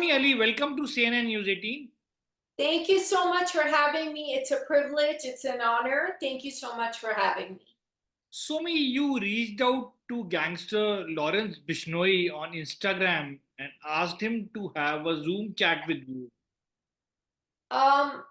Somy Ali, welcome to CNN News 18. Thank you so much for having me. It's a privilege. It's an honor. Thank you so much for having me. Somy, you reached out to gangster Lawrence Bishnoi on Instagram and asked him to have a Zoom chat with you. Um,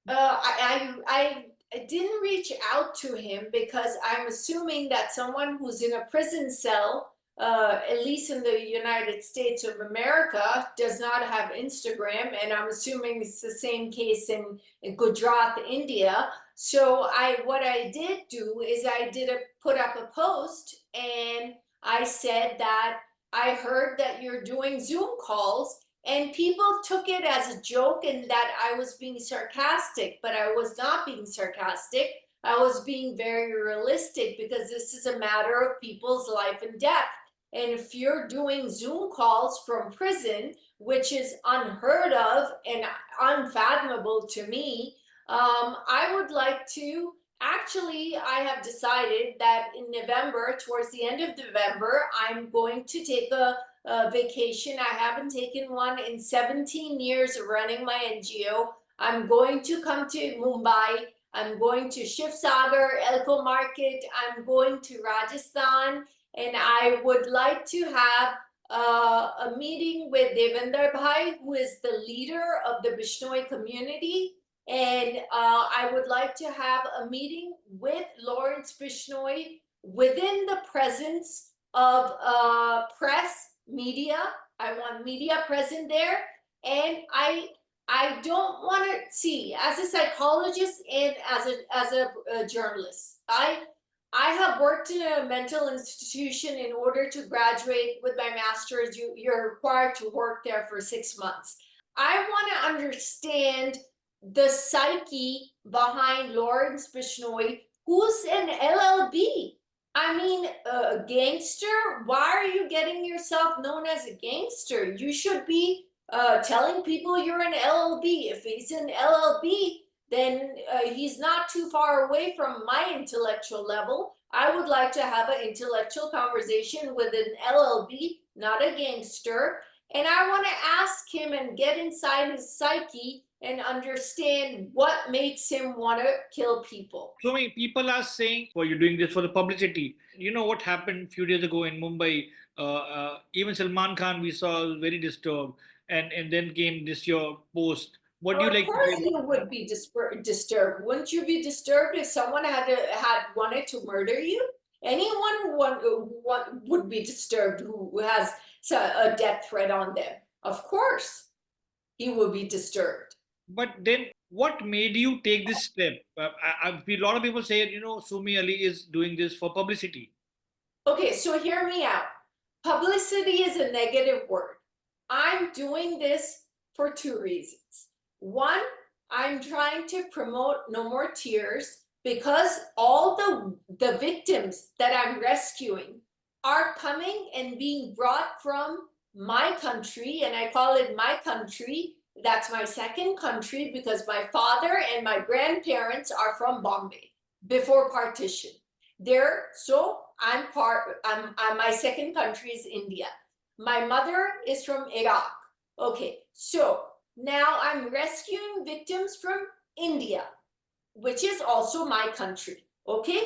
I didn't reach out to him because I'm assuming that someone who's in a prison cell, at least in the United States of America, does not have Instagram, and I'm assuming it's the same case in Gujarat, India. So what I did do is I did put up a post, and I said that I heard that you're doing Zoom calls. And people took it as a joke and that I was being sarcastic, but I was not being sarcastic. I was being very realistic because this is a matter of people's life and death. And if you're doing Zoom calls from prison, which is unheard of and unfathomable to me, I would like to actually, I have decided that in November, towards the end of November, I'm going to take a vacation. I haven't taken one in 17 years of running my NGO. I'm going to come to Mumbai. I'm going to Shiv Sagar, Elko Market. I'm going to Rajasthan. And I would like to have a meeting with Devinder Bhai, who is the leader of the Bishnoi community. And I would like to have a meeting with Lawrence Bishnoi within the presence of press, media. I want media present there. And I don't want to see, as a psychologist and as a journalist, I have worked in a mental institution. In order to graduate with my master's, you're required to work there for 6 months. I want to understand the psyche behind Lawrence Bishnoi, who's an LLB. I mean, a gangster? Why are you getting yourself known as a gangster? You should be telling people you're an LLB. If he's an LLB, then he's not too far away from my intellectual level. I would like to have an intellectual conversation with an LLB, not a gangster. And I want to ask him and get inside his psyche and understand what makes him want to kill people. So many people are saying, "Well, you're doing this for the publicity." You know what happened a few days ago in Mumbai? Even Salman Khan we saw was very disturbed, and then came this your post. What do you Of like to course, say about you would be disturbed. Wouldn't you be disturbed if someone had wanted to murder you? Anyone would be disturbed who has a death threat on them. Of course, he would be disturbed. But then, what made you take this step? A lot of people say, Somy Ali is doing this for publicity. Okay, so hear me out. Publicity is a negative word. I'm doing this for 2 reasons. One, I'm trying to promote No More Tears because all the victims that I'm rescuing are coming and being brought from my country, and I call it my country. That's my second country because my father and my grandparents are from Bombay before partition. So my second country is India. My mother is from Iraq. Okay, so now I'm rescuing victims from India, which is also my country. Okay,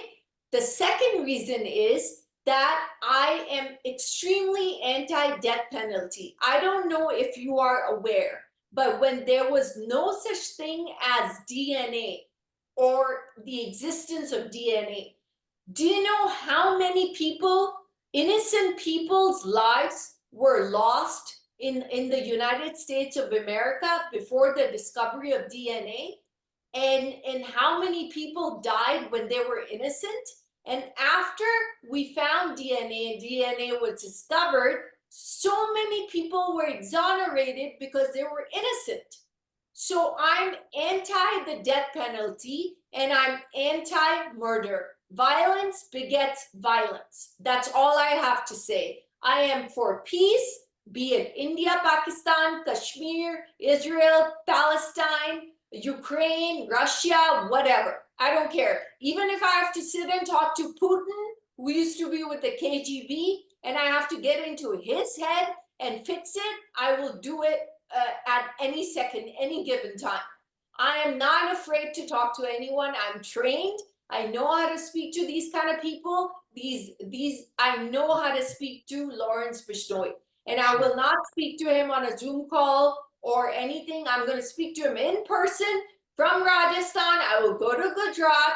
the second reason is that I am extremely anti-death penalty. I don't know if you are aware, but when there was no such thing as DNA or the existence of DNA, do you know how many people, innocent people's lives were lost in the United States of America before the discovery of DNA? And how many people died when they were innocent? And after we found DNA and DNA was discovered, so many people were exonerated because they were innocent. So I'm anti the death penalty and I'm anti-murder. Violence begets violence. That's all I have to say. I am for peace, be it India, Pakistan, Kashmir, Israel, Palestine, Ukraine, Russia, whatever. I don't care. Even if I have to sit and talk to Putin, who used to be with the KGB, and I have to get into his head and fix it, I will do it at any second, any given time. I am not afraid to talk to anyone. I'm trained. I know how to speak to these kind of people. These I know how to speak to Lawrence Bishnoi, and I Sure. will not speak to him on a Zoom call or anything. I'm going to speak to him in person from Rajasthan. I will go to Gujarat.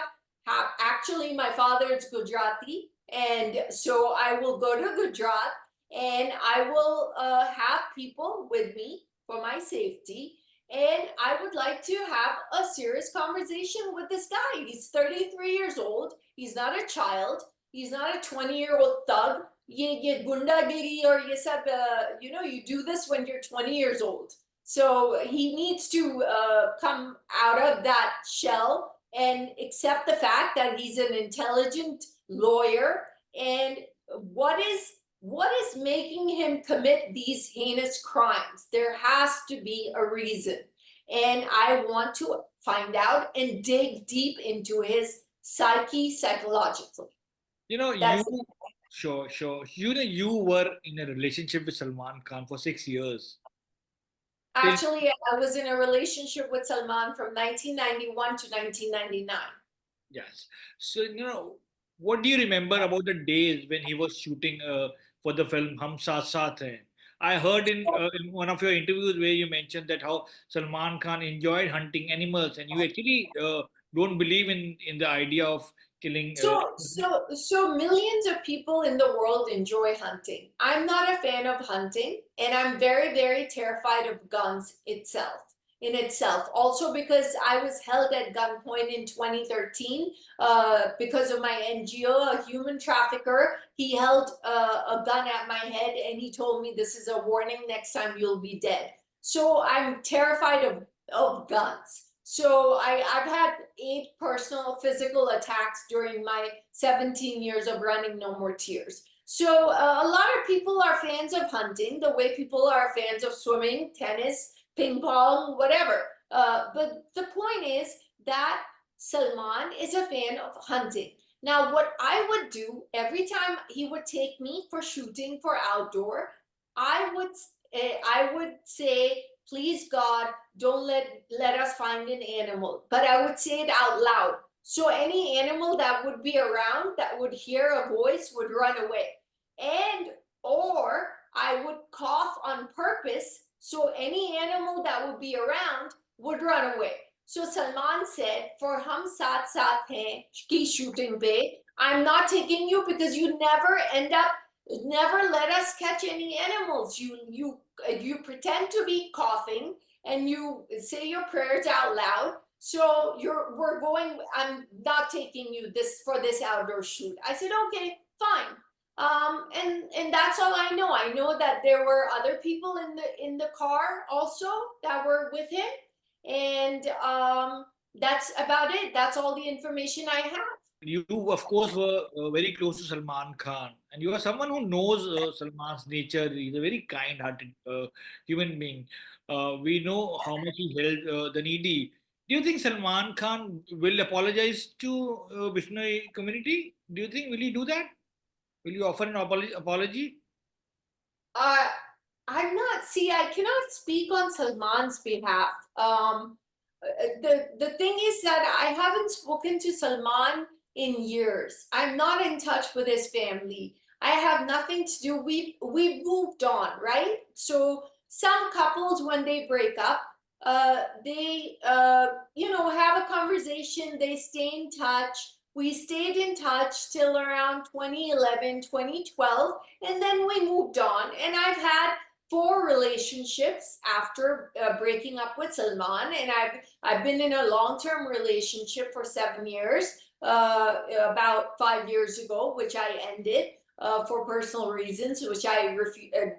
Actually, my father is Gujarati, and so I will go to Gujarat, and I will have people with me for my safety. And I would like to have a serious conversation with this guy. He's 33 years old. He's not a child. He's not a 20-year-old thug. Ye gundagiri or ye sab, you do this when you're 20 years old. So he needs to come out of that shell and accept the fact that he's an intelligent lawyer. And what is making him commit these heinous crimes? There has to be a reason. And I want to find out and dig deep into his psyche psychologically. You know, That's you sure, sure. You know, you were in a relationship with Salman Khan for 6 years. Till actually, I was in a relationship with Salman from 1991 to 1999. yes. So, what do you remember about the days when he was shooting for the film Hum Saath Saath Hain? I heard in one of your interviews where you mentioned that how Salman Khan enjoyed hunting animals, and you actually don't believe in the idea of killing. So millions of people in the world enjoy hunting. I'm not a fan of hunting, and I'm very, very terrified of guns in itself. Also because I was held at gunpoint in 2013 because of my NGO, a human trafficker. He held a gun at my head and he told me, this is a warning, next time you'll be dead. So I'm terrified of guns. So I've had 8 personal physical attacks during my 17 years of running No More Tears. So a lot of people are fans of hunting, the way people are fans of swimming, tennis, ping pong, whatever. But the point is that Salman is a fan of hunting. Now, what I would do every time he would take me for shooting for outdoor, I would I would say, please God, don't let us find an animal. But I would say it out loud. So any animal that would be around that would hear a voice would run away. And or I would cough on purpose so any animal that would be around would run away. So Salman said, for Hum Saath Saath Hain ki shooting pe, I'm not taking you because you never let us catch any animals. You pretend to be coughing and you say your prayers out loud. So I'm not taking you this outdoor shoot. I said, okay, fine. And that's all I know. I know that there were other people in the car also that were with him, and that's about it. That's all the information I have. You, of course, were very close to Salman Khan, and you are someone who knows Salman's nature. He's a very kind-hearted human being. We know how much he helped the needy. Do you think Salman Khan will apologize to Bishnoi community? Do you think will he do that? Will you offer an apology? Uh, I'm not. See, I cannot speak on Salman's behalf. The thing is that I haven't spoken to Salman in years. I'm not in touch with his family. I have nothing to do. We've moved on, right? So some couples, when they break up, they have a conversation. They stay in touch. We stayed in touch till around 2011, 2012, and then we moved on. And I've had 4 relationships after breaking up with Salman, and I've been in a long-term relationship for 7 years, about 5 years ago, which I ended for personal reasons, which I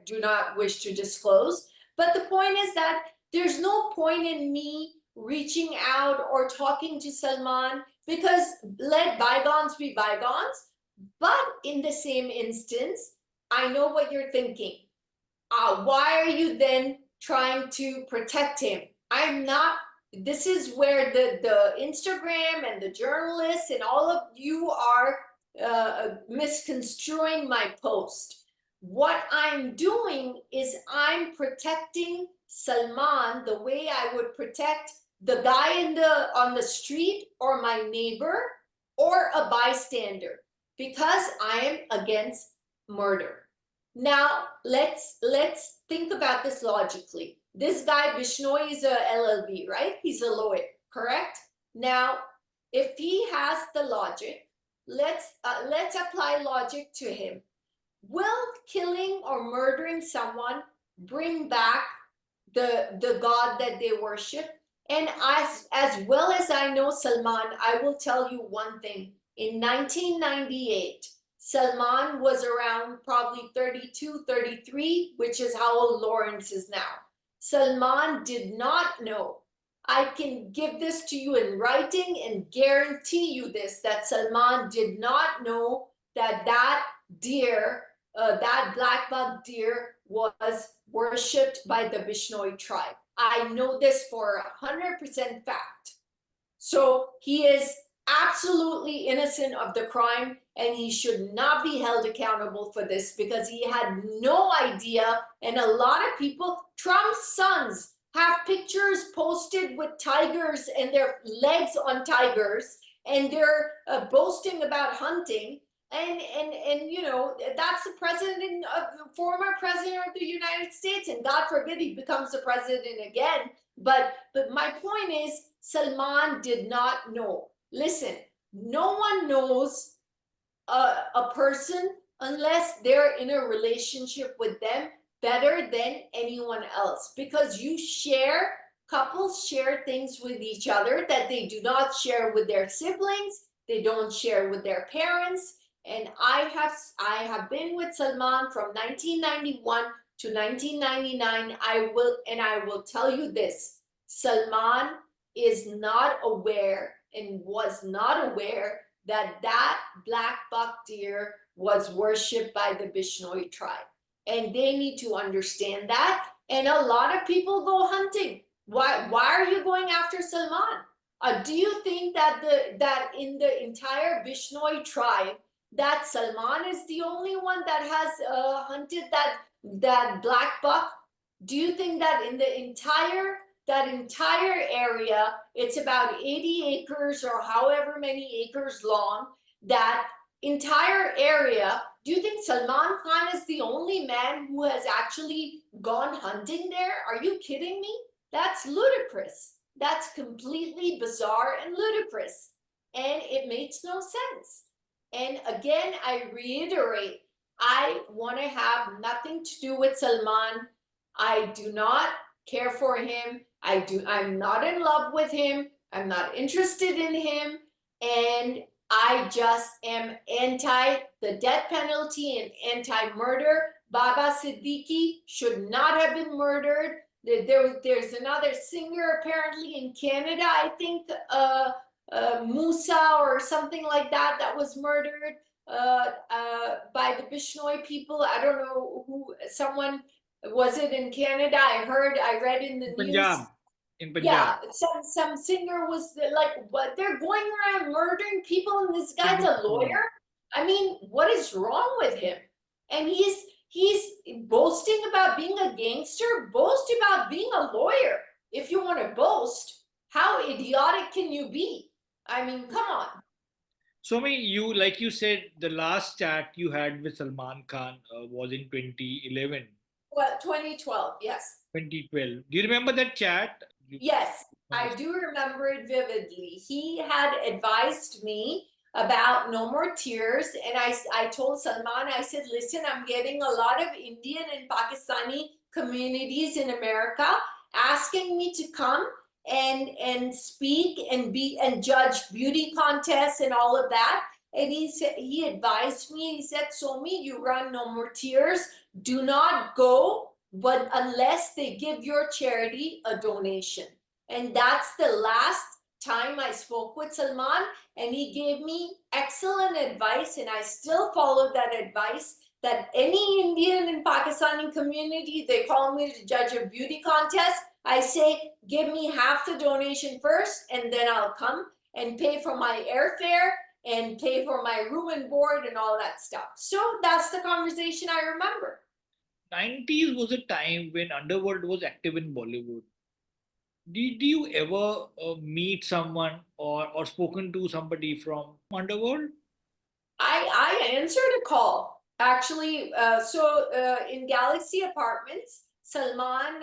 do not wish to disclose. But the point is that there's no point in me reaching out or talking to Salman, because let bygones be bygones. But in the same instance, I know what you're thinking. Why are you then trying to protect him? I'm not. This is where the Instagram and the journalists and all of you are misconstruing my post. What I'm doing is I'm protecting Salman the way I would protect the guy on the street or my neighbor or a bystander, because I am against murder. Now let's think about this logically. This guy Bishnoi is a LLB, right? He's a lawyer, correct? Now, if he has the logic, let's apply logic to him. Will killing or murdering someone bring back the god that they worship? And as well as I know Salman, I will tell you one thing. In 1998, Salman was around probably 32, 33, which is how old Lawrence is now. Salman did not know. I can give this to you in writing and guarantee you this, that Salman did not know that that deer, that black buck deer, was worshipped by the Bishnoi tribe. I know this for 100% fact. So he is absolutely innocent of the crime, and he should not be held accountable for this because he had no idea. And a lot of people, Trump's sons, have pictures posted with tigers and their legs on tigers, and they're boasting about hunting. And you know, that's the president of the former president of the United States, and God forbid he becomes the president again. But my point is, Salman did not know. Listen, no one knows a person unless they're in a relationship with them better than anyone else, because couples share things with each other that they do not share with their siblings, they don't share with their parents. And I have been with Salman from 1991 to 1999. I will tell you this: Salman is not aware and was not aware that that black buck deer was worshipped by the Bishnoi tribe. And they need to understand that. And a lot of people go hunting. Why are you going after Salman? Do you think that that in the entire Bishnoi tribe, that Salman is the only one that has hunted that black buck? Do you think that in the entire area, it's about 80 acres or however many acres long, that entire area, do you think Salman Khan is the only man who has actually gone hunting there? Are you kidding me? That's ludicrous. That's completely bizarre and ludicrous. And it makes no sense. And again, I reiterate, I want to have nothing to do with Salman. I do not care for him. I'm not in love with him. I'm not interested in him. And I just am anti the death penalty and anti-murder. Baba Siddiqui should not have been murdered. There's another singer apparently in Canada, I think, Musa or something like that, that was murdered by the Bishnoi people. I don't know who, someone, was it in Canada? I read in the news. In Punjab. Yeah, some singer was like, what, they're going around murdering people, and this guy's a lawyer. I mean, what is wrong with him? And he's boasting about being a gangster. Boast about being a lawyer if you want to boast. How idiotic can you be? I mean, come on. Somy, like you said, the last chat you had with Salman Khan was in 2011. Well, 2012, yes. 2012. Do you remember that chat? Yes, I do remember it vividly. He had advised me about No More Tears, and I told Salman, I said, listen, I'm getting a lot of Indian and Pakistani communities in America asking me to come and speak and judge beauty contests and all of that. And he advised me, he said, Somy, you run No More Tears, do not go, but unless they give your charity a donation. And that's the last time I spoke with Salman, and he gave me excellent advice, and I still follow that advice, that any Indian and Pakistani community, they call me to judge a beauty contest, I say, give me half the donation first, and then I'll come and pay for my airfare and pay for my room and board and all that stuff. So that's the conversation I remember. 90s was a time when underworld was active in Bollywood. Did you ever meet someone or spoken to somebody from underworld? I answered a call actually. In Galaxy Apartments, Salman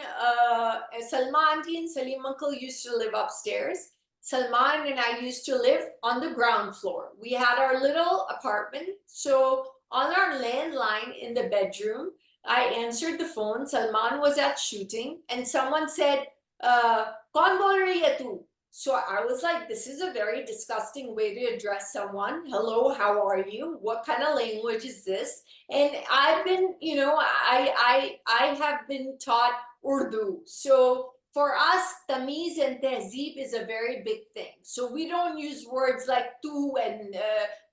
auntie and Salim uncle used to live upstairs. Salman and I used to live on the ground floor. We had our little apartment. So on our landline in the bedroom, I answered the phone. Salman was at shooting, and someone said, "Kaun bol rahi hai tu?" So I was like, this is a very disgusting way to address someone. Hello, how are you? What kind of language is this? And I've been, I have been taught Urdu. So for us, tamiz and tehzeeb is a very big thing. So we don't use words like tu and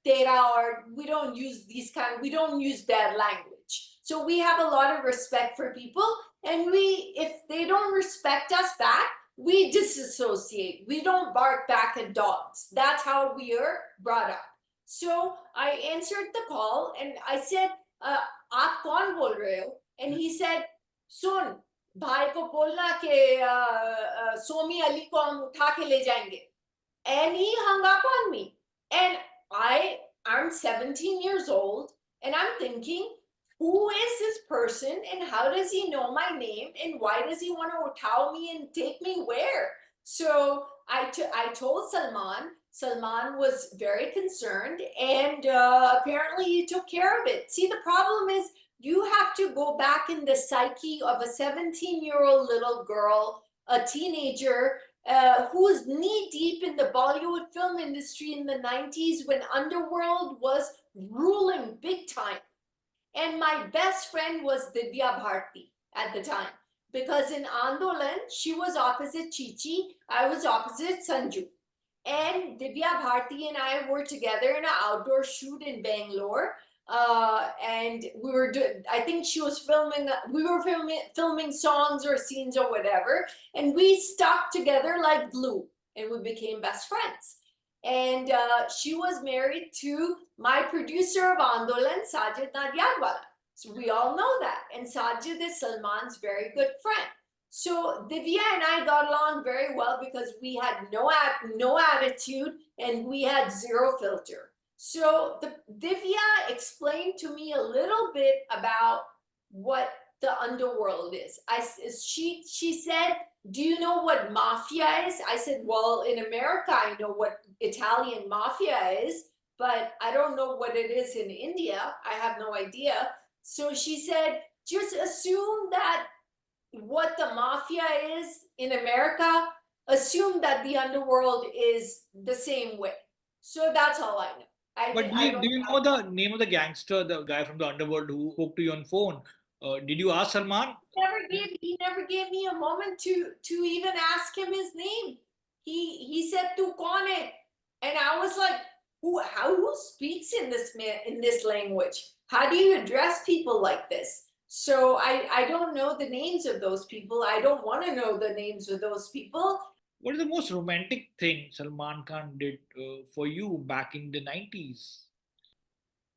tera, or we don't use bad language. So we have a lot of respect for people, and if they don't respect us back, we disassociate. We don't bark back at dogs. That's how we are brought up. So I answered the call and I said, "Aap kaun bol rahe ho?" And he said, "Sun, भाई को बोलना कि सोमी अली को हम उठा के ले जाएंगे." And he hung up on me. And I'm 17 years old, and I'm thinking, who is this person and how does he know my name and why does he want to tell me and take me where? So I told Salman. Salman was very concerned, and apparently he took care of it. See, the problem is you have to go back in the psyche of a 17-year-old little girl, a teenager, who's knee deep in the Bollywood film industry in the 90s when Underworld was ruling big time. And my best friend was Divya Bharti at the time, because in Andolan, she was opposite Chichi, I was opposite Sanju. And Divya Bharti and I were together in an outdoor shoot in Bangalore. And we were doing, I think she was we were filming songs or scenes or whatever. And we stuck together like glue and we became best friends. And she was married to my producer of Andolan, Sajid Nadyadwala. So we all know that. And Sajid is Salman's very good friend. So Divya and I got along very well because we had no attitude and we had zero filter. So Divya explained to me a little bit about what the underworld is. She said, "Do you know what mafia is?" I said, "Well, in America, I know what Italian mafia is, but I don't know what it is in India. I have no idea." So she said, "Just assume that what the mafia is in America, assume that the underworld is the same way." So that's all I know. But I do don't you know the name of the gangster, the guy from the underworld who spoke to you on phone? Did you ask Salman? he never gave me a moment to even ask him his name. He said tu kaun hai, and I was like, who speaks in this language? How do you address people like this? So I don't know the names of those people. I don't want to know the names of those people. What is the most romantic thing Salman Khan did for you back in the 90s?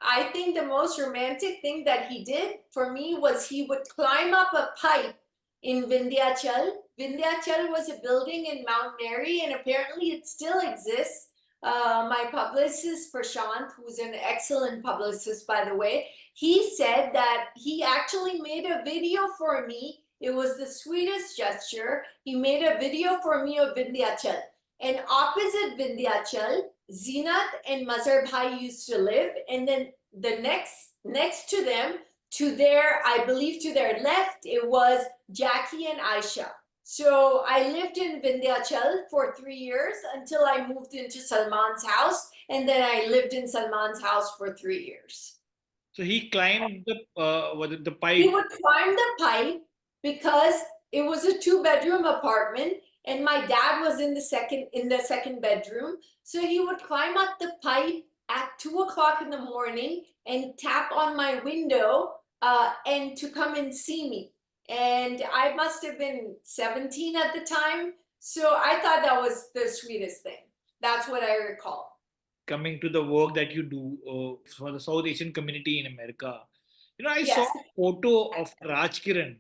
I think the most romantic thing that he did for me was he would climb up a pipe in Vindhyachal. Vindhyachal was a building in Mount Mary, and apparently it still exists. My publicist, Prashant, who's an excellent publicist, by the way, he said that he actually made a video for me. It was the sweetest gesture. He made a video for me of Vindhyachal. And opposite Vindhyachal, Zeenat and Mazhar Bhai used to live, and then the next to them, I believe to their left, it was Jackie and Aisha. So I lived in Vindhyachal for 3 years until I moved into Salman's house, and then I lived in Salman's house for 3 years. So he climbed the He pipe. would climb the pipe because it was a 2-bedroom apartment, and my dad was in the second bedroom. So he would climb up the pipe at 2 o'clock in the morning and tap on my window and to come and see me. And I must have been 17 at the time. So I thought that was the sweetest thing. That's what I recall. coming to the work that you do for the South Asian community in America. I saw Yes, a photo of Raj Kiran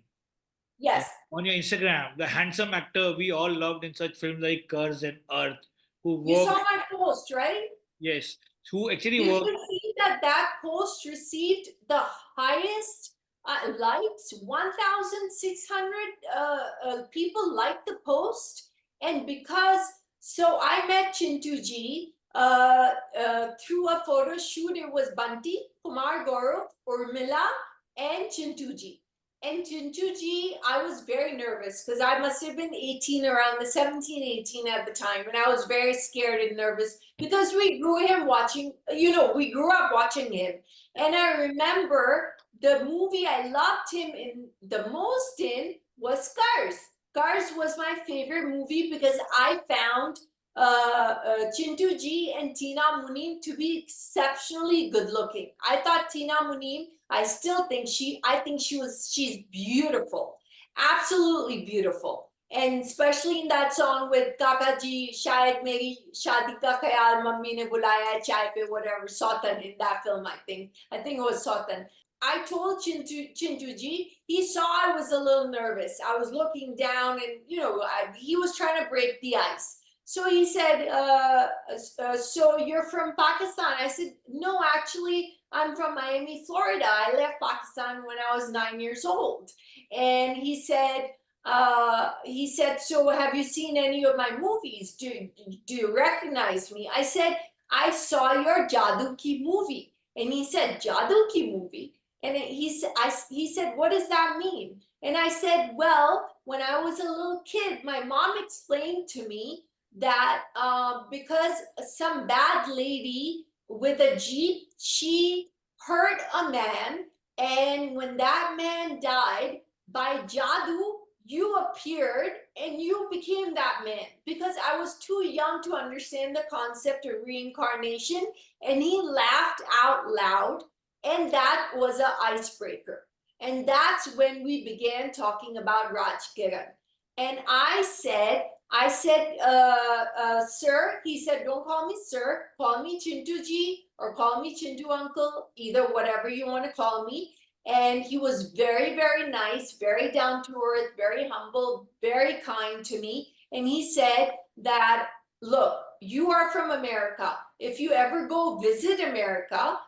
yes. on your Instagram, the handsome actor we all loved in such films like Curse and Earth, who You saw worked, my post, right? yes, who actually You worked, can see that that post received the highest likes. 1,600 people liked the post. And so I met Chintuji through a photo shoot. It was Bunty, Kumar Gaurav, Urmila, and Chintuji. And Chintuji, I was very nervous because I must have been 18, around the 17, 18 at the time. And I was very scared and nervous because we we grew up watching him. And I remember the movie I loved him in the most in was Cars. Cars was my favorite movie because I found Chintu Ji and Tina Munim to be exceptionally good looking. I thought Tina Munim, she's beautiful, absolutely beautiful. And especially in that song with Kaka Ji, Shayad Meri Shadi Ka Khayal Mummy Ne Bulaya Hai Chai Pe, whatever, Sautan in that film, I think. I think it was Sautan. I told Chintu Ji, he saw I was a little nervous. I was looking down and, he was trying to break the ice. So he said, so you're from Pakistan? I said, no, actually, I'm from Miami, Florida. I left Pakistan when I was 9 years old. And he said, so have you seen any of my movies? Do you recognize me? I said, I saw your Jadoo Ki movie. And he said, Jadoo Ki movie? And he said, what does that mean? And I said, well, when I was a little kid, my mom explained to me that because some bad lady with a Jeep, she hurt a man. And when that man died, by Jadoo, you appeared and you became that man, because I was too young to understand the concept of reincarnation. And he laughed out loud, and that was an icebreaker. And that's when we began talking about Raj Kiran. And sir, he said, don't call me sir, call me Chintu ji or call me Chintu uncle, either, whatever you want to call me. And he was very, very nice, very down to earth, very humble, very kind to me. And he said that, look, you are from America. If you ever go visit America,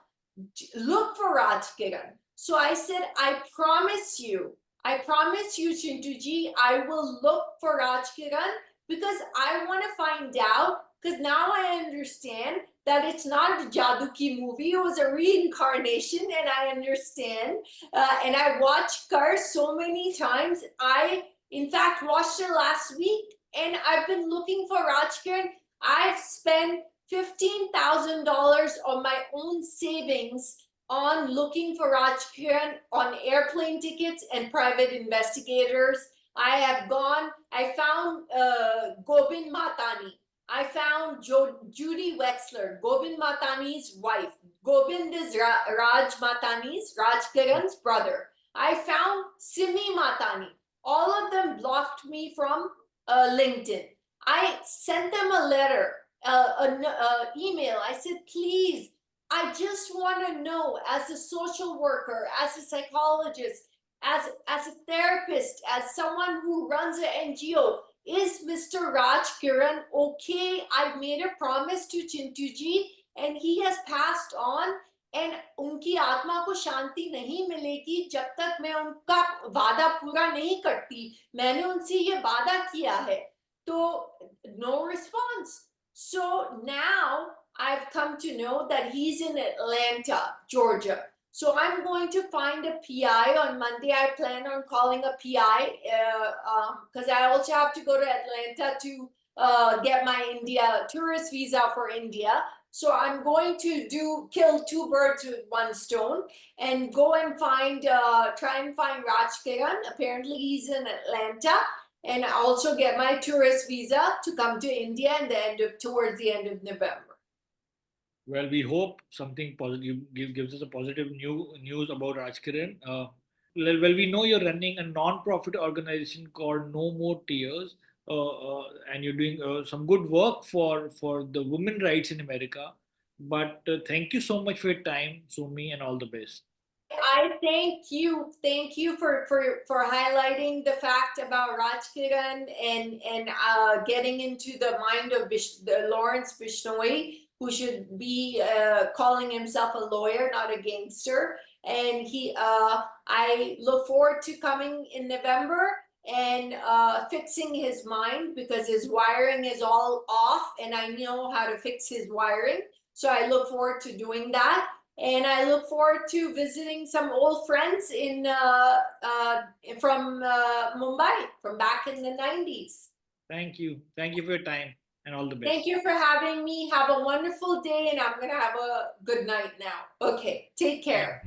look for Raj Kiran. So I said, I promise you, Chintuji, I will look for Raj Kiran, because I want to find out, because now I understand that it's not a Jadoo Ki movie, it was a reincarnation, and I understand. And I watched Cars so many times. I, in fact, watched it last week, and I've been looking for Raj Kiran. I've spent $15,000 on my own savings on looking for Raj Kiran, on airplane tickets and private investigators. I found Gobind Matani. I found Judy Wexler, Gobind Matani's wife. Gobind is Raj Matani's, Raj Kiran's brother. I found Simi Matani. All of them blocked me from LinkedIn. I sent them a letter, an email. I said, please, I just want to know, as a social worker, as a psychologist, as a therapist, as someone who runs an NGO, is Mr. Raj Kiran okay? I've made a promise to Chintuji and he has passed on, and उनकी आत्मा को शांति नहीं मिलेगी जब तक मैं उनका वादा पूरा नहीं करती. मैंने उनसे ये वादा किया है. तो no response. So now I've come to know that he's in Atlanta, Georgia. So I'm going to find a PI on Monday. I plan on calling a PI because I also have to go to Atlanta to get my India tourist visa for India. So I'm going to kill two birds with one stone and go and try and find Raj Kiran. Apparently he's in Atlanta. And also get my tourist visa to come to India towards the end of November. well, we hope something positive gives us a positive news about Raj Kiran. Well, we know you're running a non-profit organization called No More Tears, and you're doing some good work for the women rights in America. But thank you so much for your time, Somy, and all the best. I thank you. Thank you for highlighting the fact about Rajkiran and getting into the mind of the Lawrence Bishnoi, who should be calling himself a lawyer, not a gangster. And I look forward to coming in November and fixing his mind because his wiring is all off, and I know how to fix his wiring. So I look forward to doing that, and I look forward to visiting some old friends from Mumbai from back in the 90s. Thank you for your time, and all the Thank best. you for having me. Have a wonderful day, and I'm going to have a good night now. Okay, take Thank care.